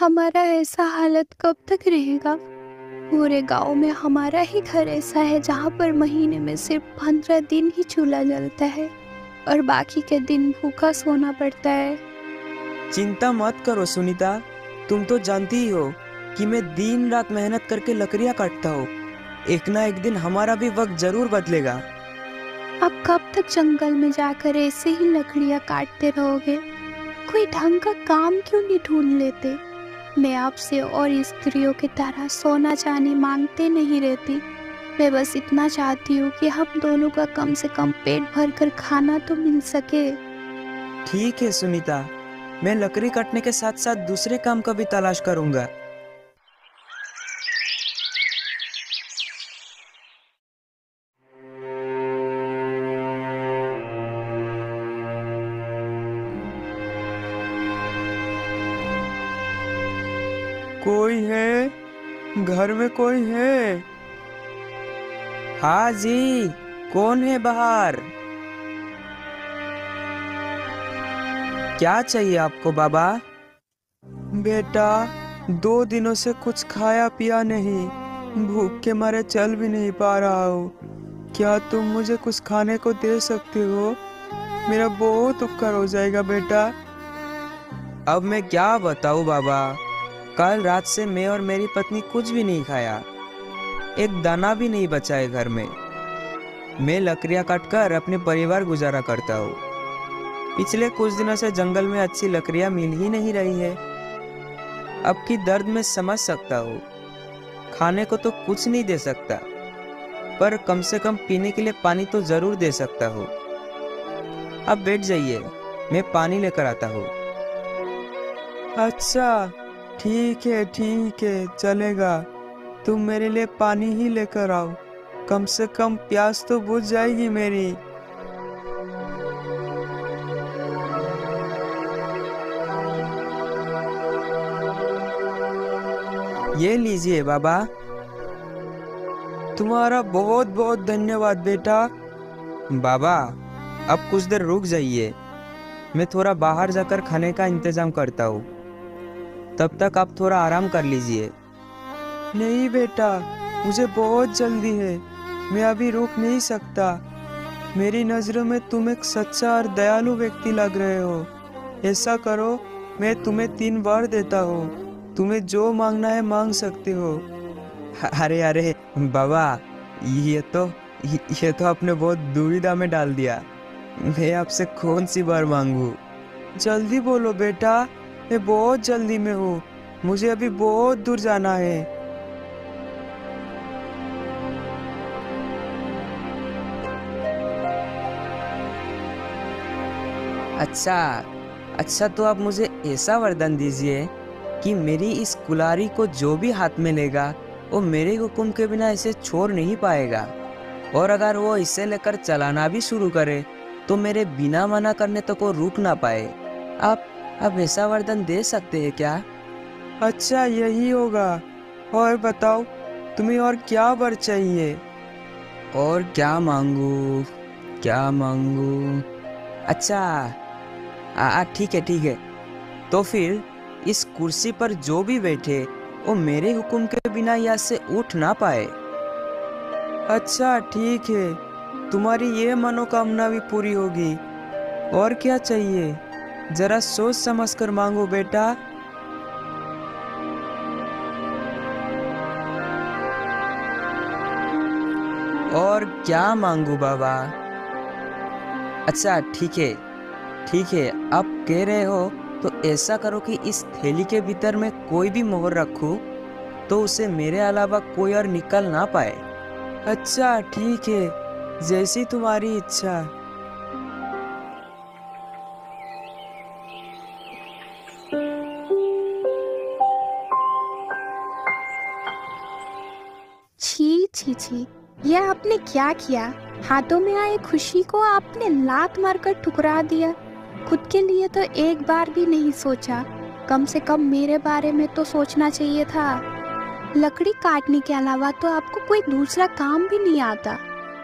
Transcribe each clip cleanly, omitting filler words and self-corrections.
हमारा ऐसा हालत कब तक रहेगा? पूरे गांव में हमारा ही घर ऐसा है जहाँ पर महीने में सिर्फ 15 दिन ही चूल्हा जलता है और बाकी के दिन भूखा सोना पड़ता है। चिंता मत करो सुनीता, तुम तो जानती ही हो कि मैं दिन रात मेहनत करके लकड़ियाँ काटता हूँ। एक ना एक दिन हमारा भी वक्त जरूर बदलेगा। आप कब तक जंगल में जाकर ऐसे ही लकड़ियाँ काटते रहोगे? कोई ढंग का काम क्यों नहीं ढूंढ लेते? मैं आपसे और स्त्रियों की तरह सोना चांदी मांगते नहीं रहती। मैं बस इतना चाहती हूँ कि हम दोनों का कम से कम पेट भर कर खाना तो मिल सके। ठीक है सुनीता, मैं लकड़ी काटने के साथ साथ दूसरे काम का भी तलाश करूंगा। कोई है? घर में कोई है? हाँ जी, कौन है बाहर? क्या चाहिए आपको बाबा? बेटा, 2 दिनों से कुछ खाया पिया नहीं, भूख के मारे चल भी नहीं पा रहा हूँ। क्या तुम मुझे कुछ खाने को दे सकते हो? मेरा बहुत उपकार हो जाएगा बेटा। अब मैं क्या बताऊँ बाबा, कल रात से मैं और मेरी पत्नी कुछ भी नहीं खाया, एक दाना भी नहीं बचा है घर में। मैं लकड़ियाँ काटकर अपने परिवार गुजारा करता हूँ। पिछले कुछ दिनों से जंगल में अच्छी लकड़ियाँ मिल ही नहीं रही है। अब की दर्द मैं समझ सकता हूँ। खाने को तो कुछ नहीं दे सकता, पर कम से कम पीने के लिए पानी तो जरूर दे सकता हूँ। अब बैठ जाइए, मैं पानी लेकर आता हूँ। अच्छा, ठीक है, चलेगा। तुम मेरे लिए पानी ही लेकर आओ, कम से कम प्यास तो बुझ जाएगी मेरी। ये लीजिए बाबा। तुम्हारा बहुत बहुत धन्यवाद बेटा। बाबा, अब कुछ देर रुक जाइए, मैं थोड़ा बाहर जाकर खाने का इंतजाम करता हूँ। तब तक आप थोड़ा आराम कर लीजिए। नहीं बेटा, मुझे बहुत जल्दी है, मैं अभी रुक नहीं सकता। मेरी नज़रों में तुम एक सच्चा और दयालु व्यक्ति लग रहे हो। ऐसा करो, मैं तुम्हें 3 बार देता हूँ, तुम्हें जो मांगना है मांग सकते हो। अरे अरे बाबा, ये तो आपने बहुत दुविधा में डाल दिया। मैं आपसे कौन सी बार मांगू? जल्दी बोलो बेटा, मैं बहुत जल्दी में हूँ, मुझे अभी बहुत दूर जाना है। अच्छा, तो आप मुझे ऐसा वरदान दीजिए कि मेरी इस कुल्हाड़ी को जो भी हाथ में लेगा वो मेरे हुक्म के बिना इसे छोड़ नहीं पाएगा, और अगर वो इसे लेकर चलाना भी शुरू करे तो मेरे बिना मना करने तक वो रुक ना पाए। आप ऐसा वरदान दे सकते हैं क्या? अच्छा, यही होगा। और बताओ, तुम्हें और क्या वर चाहिए? और क्या मांगू? अच्छा, ठीक है। तो फिर इस कुर्सी पर जो भी बैठे वो मेरे हुक्म के बिना यहाँ से उठ ना पाए। अच्छा, ठीक है, तुम्हारी ये मनोकामना भी पूरी होगी। और क्या चाहिए? जरा सोच समझ कर मांगो बेटा। और क्या मांगू बाबा? अच्छा, ठीक है, आप कह रहे हो तो ऐसा करो कि इस थैली के भीतर में कोई भी मोहर रखूं तो उसे मेरे अलावा कोई और निकल ना पाए। अच्छा, ठीक है, जैसी तुम्हारी इच्छा। छी, ये आपने क्या किया? हाथों में आए खुशी को आपने लात मारकर ठुकरा दिया। खुद के लिए तो एक बार भी नहीं सोचा। कम से कम मेरे बारे में तो सोचना चाहिए था। लकड़ी काटने के अलावा तो आपको कोई दूसरा काम भी नहीं आता।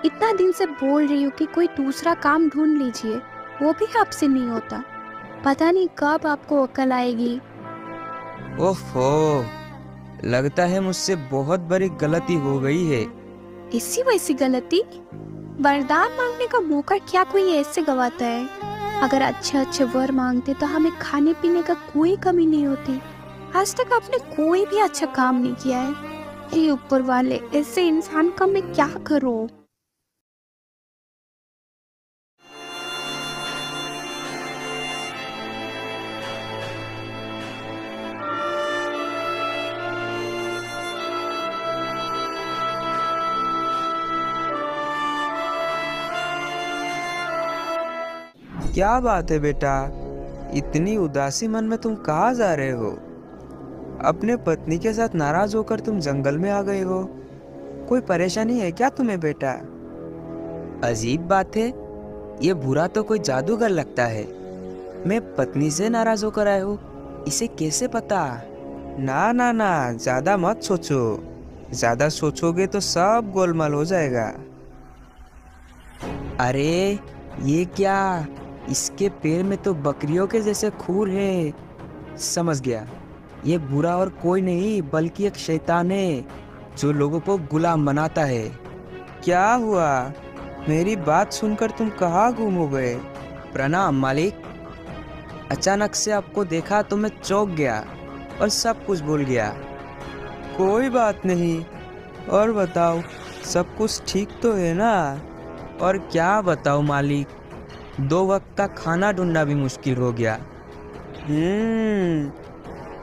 इतना दिन से बोल रही हूँ कि कोई दूसरा काम ढूंढ लीजिए, वो भी आपसे नहीं होता। पता नहीं कब आपको अक्ल आएगी। ओफो, लगता है मुझसे बहुत बड़ी गलती हो गई है। ऐसी वैसी गलती? वरदान मांगने का मौका क्या कोई ऐसे गवाता है? अगर अच्छे अच्छे वर मांगते तो हमें खाने पीने का कोई कमी नहीं होती। आज तक आपने कोई भी अच्छा काम नहीं किया है। हे ऊपर वाले, ऐसे इंसान का मैं क्या करूं? क्या बात है बेटा, इतनी उदासी मन में तुम कहाँ जा रहे हो? अपने पत्नी के साथ नाराज होकर तुम जंगल में आ गए हो। कोई परेशानी है क्या तुम्हें बेटा? अजीब बात है, ये बुरा तो कोई जादूगर लगता है। मैं पत्नी से नाराज होकर आया हूँ, इसे कैसे पता? ना ना ना, ज्यादा मत सोचो। ज्यादा सोचोगे तो सब गोलमाल हो जाएगा। अरे ये क्या, इसके पैर में तो बकरियों के जैसे खूर है। समझ गया, ये बुरा और कोई नहीं बल्कि एक शैतान है जो लोगों को गुलाम बनाता है। क्या हुआ? मेरी बात सुनकर तुम कहाँ गुम हो गए? प्रणाम मालिक। अचानक से आपको देखा तो मैं चौंक गया और सब कुछ भूल गया। कोई बात नहीं, और बताओ, सब कुछ ठीक तो है ना? और क्या बताओ मालिक, 2 वक्त का खाना ढूंढना भी मुश्किल हो गया।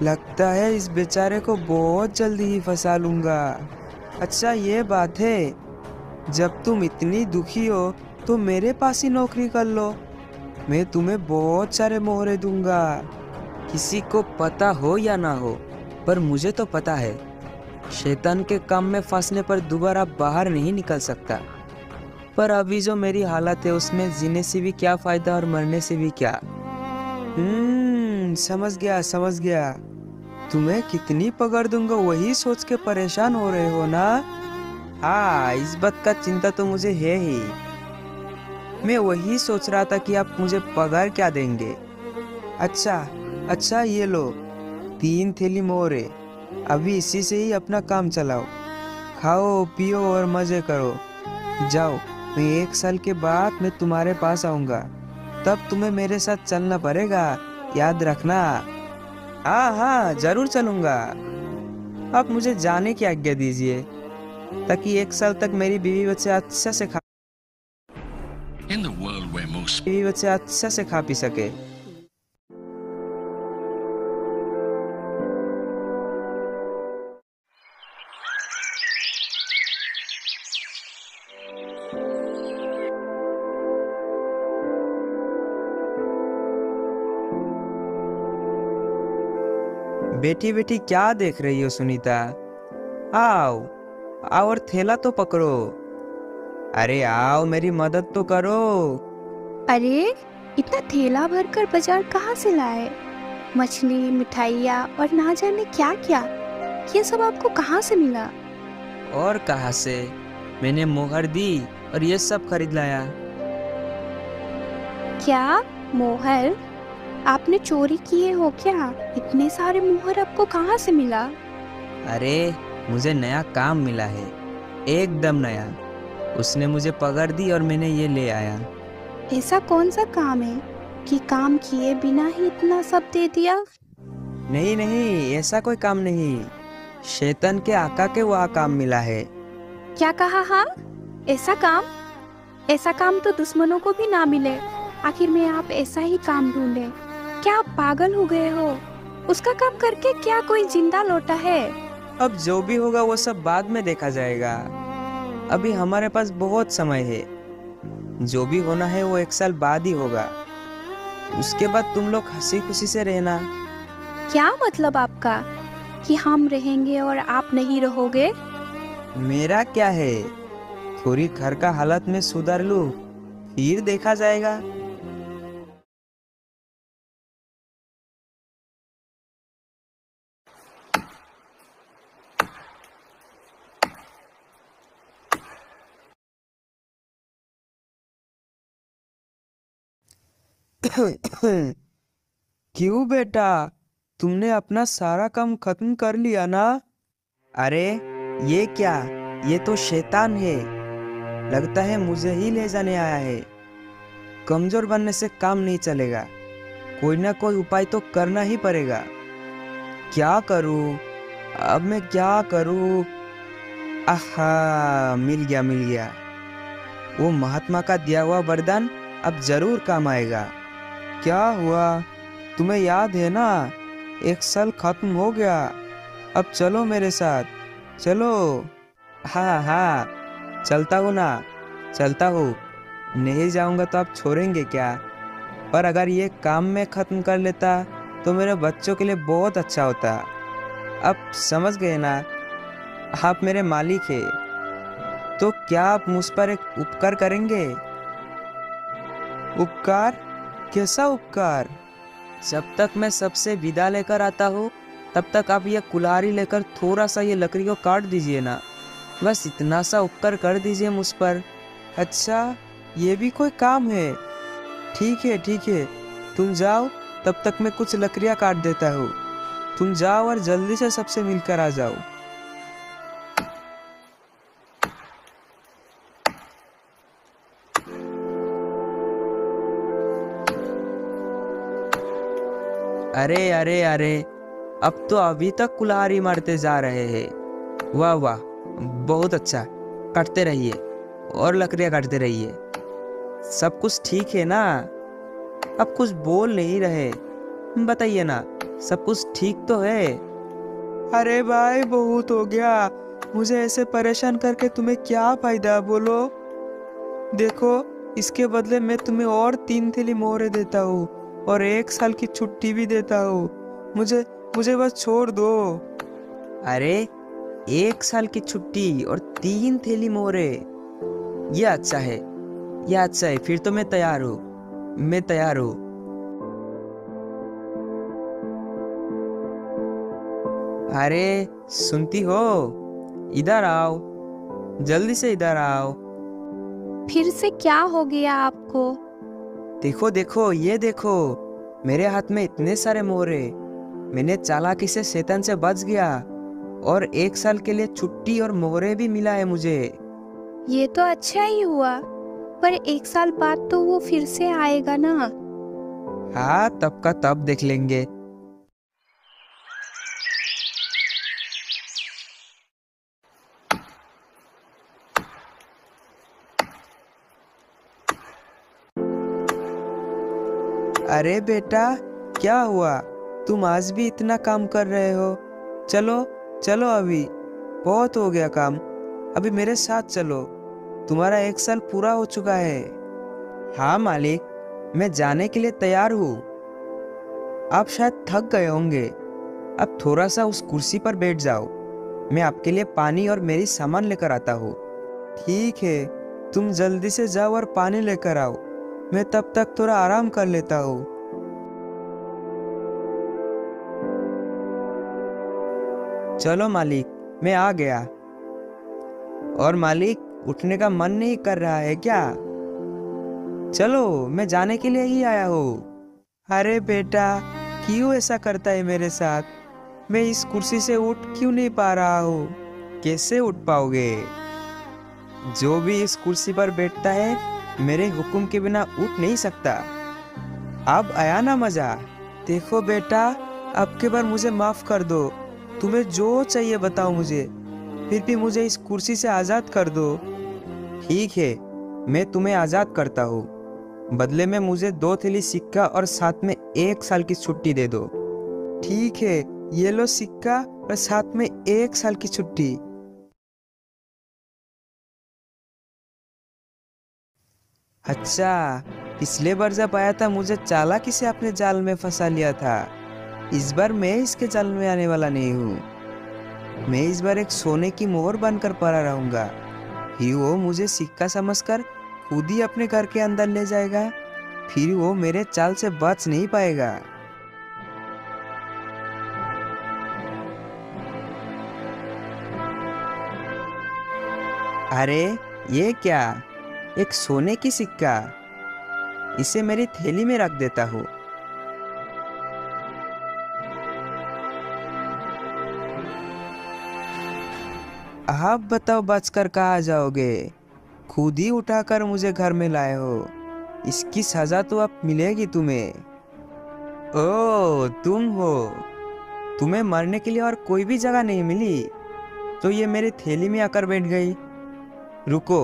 लगता है इस बेचारे को बहुत जल्दी ही फंसा लूंगा। अच्छा ये बात है, जब तुम इतनी दुखी हो तो मेरे पास ही नौकरी कर लो। मैं तुम्हें बहुत सारे मोहरे दूंगा। किसी को पता हो या ना हो, पर मुझे तो पता है, शैतान के काम में फंसने पर दोबारा बाहर नहीं निकल सकता। पर अभी जो मेरी हालत है उसमें जीने से भी क्या फायदा और मरने से भी क्या। समझ गया समझ गया। तुम्हें कितनी पकड़ दूंगा वही सोच के परेशान हो रहे हो ना? हाँ, इस बात का चिंता तो मुझे है ही। मैं वही सोच रहा था कि आप मुझे पगार क्या देंगे। अच्छा अच्छा, ये लो 3 थैली मोहरे। अभी इसी से ही अपना काम चलाओ। खाओ पियो और मजे करो। जाओ, मैं 1 साल के बाद मैं तुम्हारे पास आऊंगा, तब तुम्हें मेरे साथ चलना पड़ेगा, याद रखना। हाँ हाँ, जरूर चलूंगा। आप मुझे जाने की आज्ञा दीजिए, ताकि 1 साल तक मेरी बीवी बच्चे अच्छा से खा पी सके। बेटी बेटी क्या देख रही हो सुनीता? आओ आओ और थैला तो पकड़ो। अरे आओ, मेरी मदद तो करो। अरे, इतना थैला भरकर बाजार कहाँ से लाए? मछली, मिठाइयाँ और ना जाने क्या क्या। ये सब आपको कहाँ से मिला? और कहाँ से, मैंने मोहर दी और ये सब खरीद लाया। क्या मोहर? आपने चोरी किए हो क्या? इतने सारे मोहर आपको कहाँ से मिला? अरे मुझे नया काम मिला है, एकदम नया। उसने मुझे पकड़ दी और मैंने ये ले आया। ऐसा कौन सा काम है कि काम किए बिना ही इतना सब दे दिया? नहीं नहीं, ऐसा कोई काम नहीं। शैतान के आका के वहाँ काम मिला है। क्या कहा? हाँ, ऐसा काम? ऐसा काम तो दुश्मनों को भी ना मिले। आखिर में आप ऐसा ही काम ढूंढे। क्या आप पागल हो गए हो? उसका काम करके क्या कोई जिंदा लौटा है? अब जो भी होगा वो सब बाद में देखा जाएगा। अभी हमारे पास बहुत समय है। जो भी होना है वो 1 साल बाद ही होगा। उसके बाद तुम लोग हंसी खुशी से रहना। क्या मतलब आपका कि हम रहेंगे और आप नहीं रहोगे? मेरा क्या है, थोड़ी घर का हालत में सुधार लूं, फिर देखा जाएगा। क्यों बेटा, तुमने अपना सारा काम खत्म कर लिया ना? अरे ये क्या, ये तो शैतान है। लगता है मुझे ही ले जाने आया है। कमजोर बनने से काम नहीं चलेगा, कोई ना कोई उपाय तो करना ही पड़ेगा। क्या करूं? अब मैं क्या करूं? आहा, मिल गया मिल गया। वो महात्मा का दिया हुआ वरदान अब जरूर काम आएगा। क्या हुआ, तुम्हें याद है ना? 1 साल खत्म हो गया। अब चलो मेरे साथ, चलो। हाँ हाँ, चलता हूँ ना, चलता हूँ। नहीं जाऊंगा तो आप छोड़ेंगे क्या? पर अगर ये काम मैं खत्म कर लेता तो मेरे बच्चों के लिए बहुत अच्छा होता। अब समझ गए ना, आप मेरे मालिक हैं। तो क्या आप मुझ पर एक उपकार करेंगे? उपकार? कैसा उपकार? जब तक मैं सबसे विदा लेकर आता हूँ तब तक आप ये कुल्हाड़ी लेकर थोड़ा सा ये लकड़ी को काट दीजिए ना। बस इतना सा उपकार कर दीजिए मुझ पर। अच्छा, ये भी कोई काम है? ठीक है ठीक है, तुम जाओ, तब तक मैं कुछ लकड़ियाँ काट देता हूँ। तुम जाओ और जल्दी से सबसे मिलकर आ जाओ। अरे अरे अरे, अब तो अभी तक कुल्हाड़ी मारते जा रहे हैं। वाह वाह, बहुत अच्छा। काटते रहिए और लकड़ियाँ काटते रहिए। सब कुछ ठीक है ना? अब कुछ बोल नहीं रहे, बताइए ना, सब कुछ ठीक तो है? अरे भाई, बहुत हो गया। मुझे ऐसे परेशान करके तुम्हें क्या फायदा, बोलो? देखो, इसके बदले मैं तुम्हें और 3 थैली मोहरे देता हूँ और 1 साल की छुट्टी भी देता हूँ। मुझे मुझे बस छोड़ दो। अरे, 1 साल की छुट्टी और 3 थैली मोहरे, ये अच्छा है, ये अच्छा है। फिर तो मैं तैयार हूँ, मैं तैयार हूँ। अरे सुनती हो? इधर आओ, जल्दी से इधर आओ। फिर से क्या हो गया आपको? देखो देखो, ये देखो, मेरे हाथ में इतने सारे मोहरे। मैंने चालाकी से शैतान से बच गया और 1 साल के लिए छुट्टी और मोहरे भी मिला है मुझे। ये तो अच्छा ही हुआ, पर 1 साल बाद तो वो फिर से आएगा ना। हाँ, तब का तब देख लेंगे। अरे बेटा, क्या हुआ? तुम आज भी इतना काम कर रहे हो? चलो चलो, अभी बहुत हो गया काम। अभी मेरे साथ चलो, तुम्हारा 1 साल पूरा हो चुका है। हाँ मालिक, मैं जाने के लिए तैयार हूँ। आप शायद थक गए होंगे, अब थोड़ा सा उस कुर्सी पर बैठ जाओ। मैं आपके लिए पानी और मेरी सामान लेकर आता हूँ। ठीक है, तुम जल्दी से जाओ और पानी लेकर आओ। मैं तब तक थोड़ा आराम कर लेता हूँ। चलो मालिक, मैं आ गया। और मालिक, उठने का मन नहीं कर रहा है क्या? चलो, मैं जाने के लिए ही आया हूँ। अरे बेटा, क्यों ऐसा करता है मेरे साथ? मैं इस कुर्सी से उठ क्यों नहीं पा रहा हूँ? कैसे उठ पाओगे? जो भी इस कुर्सी पर बैठता है मेरे हुक्म के बिना उठ नहीं सकता। अब आया ना मजा? देखो बेटा, अब के बार मुझे माफ कर दो। तुम्हें जो चाहिए बताओ मुझे, फिर भी मुझे इस कुर्सी से आजाद कर दो। ठीक है, मैं तुम्हें आजाद करता हूँ। बदले में मुझे 2 थैली सिक्का और साथ में 1 साल की छुट्टी दे दो। ठीक है, ये लो सिक्का और साथ में 1 साल की छुट्टी। अच्छा, पिछले बार जब आया था मुझे चालाकी से अपने जाल में फंसा लिया था। इस बार मैं इसके जाल में आने वाला नहीं हूँ। मैं इस बार एक सोने की मोहर बनकर पड़ा रहूंगा। फिर वो मुझे सिक्का समझकर खुद ही अपने घर के अंदर ले जाएगा। फिर वो मेरे चाल से बच नहीं पाएगा। अरे ये क्या, एक सोने की सिक्का। इसे मेरी थैली में रख देता हूँ। आप बताओ बचकर कहाँ जाओगे? खुद ही उठाकर मुझे घर में लाए हो। इसकी सजा तो अब मिलेगी तुम्हें। ओ तुम हो। तुम्हें मरने के लिए और कोई भी जगह नहीं मिली तो ये मेरी थैली में आकर बैठ गई। रुको,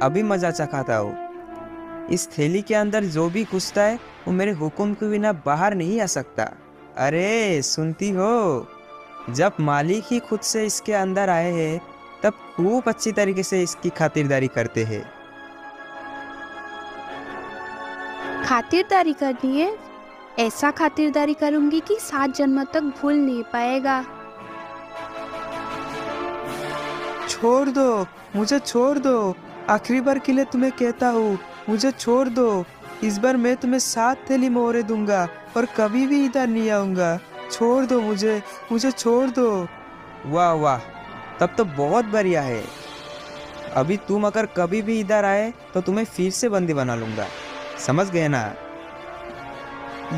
अभी मजा चखाता हूँ। इस थैली के अंदर जो भी घुसता है वो मेरे हुक्म के बिना बाहर नहीं आ सकता। अरे सुनती हो? जब मालिक ही खुद से इसके अंदर आए हैं तब खूब अच्छी तरीके से इसकी खातिरदारी करते हैं। खातिरदारी करनी है? ऐसा खातिरदारी करूंगी कि 7 जन्म तक भूल नहीं पाएगा। छोड़ दो, मुझे छोड़ दो। आखिरी बार के लिए तुम्हें कहता हूँ, मुझे छोड़ दो। इस बार मैं तुम्हें 7 थैली मोहरे दूंगा और कभी भी इधर नहीं आऊंगा। छोड़ दो मुझे, मुझे छोड़ दो। वाह वाह, तब तो बहुत बढ़िया है। अभी तुम अगर कभी भी इधर आए तो तुम्हें फिर से बंदी बना लूंगा। समझ गए ना?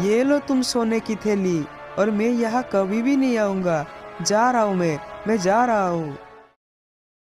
ये लो तुम सोने की थैली, और मैं यहाँ कभी भी नहीं आऊंगा। जा रहा हूँ मैं जा रहा हूँ।